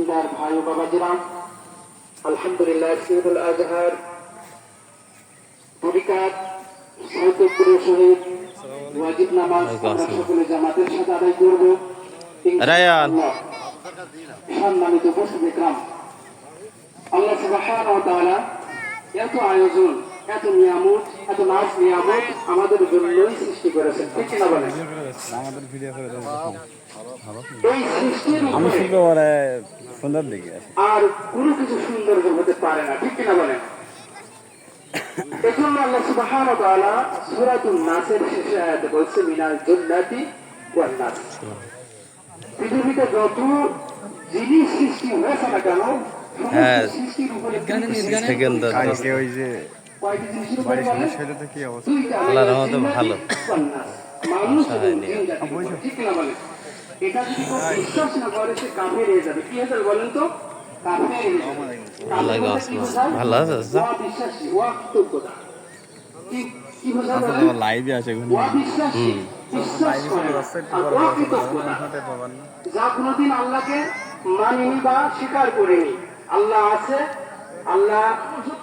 দিনদার ভাই ও বাবাজিরা, আলহামদুলিল্লাহ ঈদুল আজহার পরিকার সৈকতপুরের শহীদ ওয়াজিব নামাজ আমরা সকলে জামাতের সাথে আদায় করব। সম্মানিত উপস্থিতি গ্রাম, আল্লাহ সুবহানাহু ওয়া তাআলা এত আয়োজন, এত নিয়ামত, এত নাজ নিয়ামত আমাদের জন্যই সৃষ্টি করেছেন, ঠিক না বলেন? আমাদের ভিডিও করে দেবো এই সৃষ্টির আমি উপরে শুধু ওরা সুন্দর দেখে আসি আর কোনো কিছু সুন্দর হতে পারে না, ঠিক না বলেন? এজন্য আল্লাহ সুবহানাহু ওয়া তাআলা সূরাতুন নাসের শেষে আয়াতে বলছে মিনাল জান্নাতি ওয়ান নাস। পৃথিবীতে যত জিনিস সৃষ্টি হয়েছে না কেন, সৃষ্টির উপরে কালকে ওই যে কয়টি জিনিসের উপরে বাড়ির বলে? সাথে তো কি অবস্থা দুইটা। আল্লাহর রহমতে ভালো। মানুষ এবং জিন জাতির উপর, ঠিক না বলেন? এটা যদি কেউ বিশ্বাস না করে সে কাফের হয়ে যাবে। কি হয়ে যাবে বলেন তো? কাফের হয়ে যাবে। আল্লাহ ভালো আছে অবিশ্বাসী, অকৃতজ্ঞতা। কি বোঝায় বলেন? আমার লাইভে আছে অবিশ্বাসী, বিশ্বাস করে না, আর অকৃতজ্ঞতা। যা কোনোদিন আল্লাহকে মানিনি বা স্বীকার করেনি। আল্লাহ আছে, আল্লাহ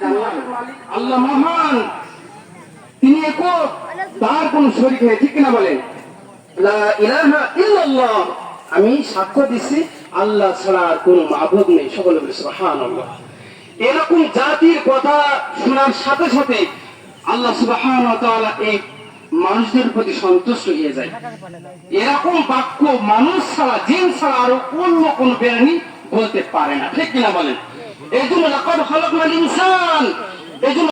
জান্নাতের মালিক, আল্লাহ মহান, তিনি একক, তার কোন শরীক নেই, ঠিক না বলেন? লা ইলাহা ইল্লাল্লাহ, আমি সাক্ষ্য দিচ্ছি আল্লাহ ছাড়া আর কোন মাবুদ নেই। সকলে বলে সুবহানাল্লাহ। এরকম জাতির কথা শোনার সাথে সাথে আল্লাহ সুবহানাহু ওয়া তাআলা এই মানুষদের প্রতি সন্তুষ্ট হয়ে যায়। এরকম বাক্য মানুষ ছাড়া, জিন ছাড়া আর অন্য কোন প্রাণী বলতে পারে না, ঠিক কিনা বলেন? এই জন্য লাকাদ খালাকনাল ইনসান, এই জন্য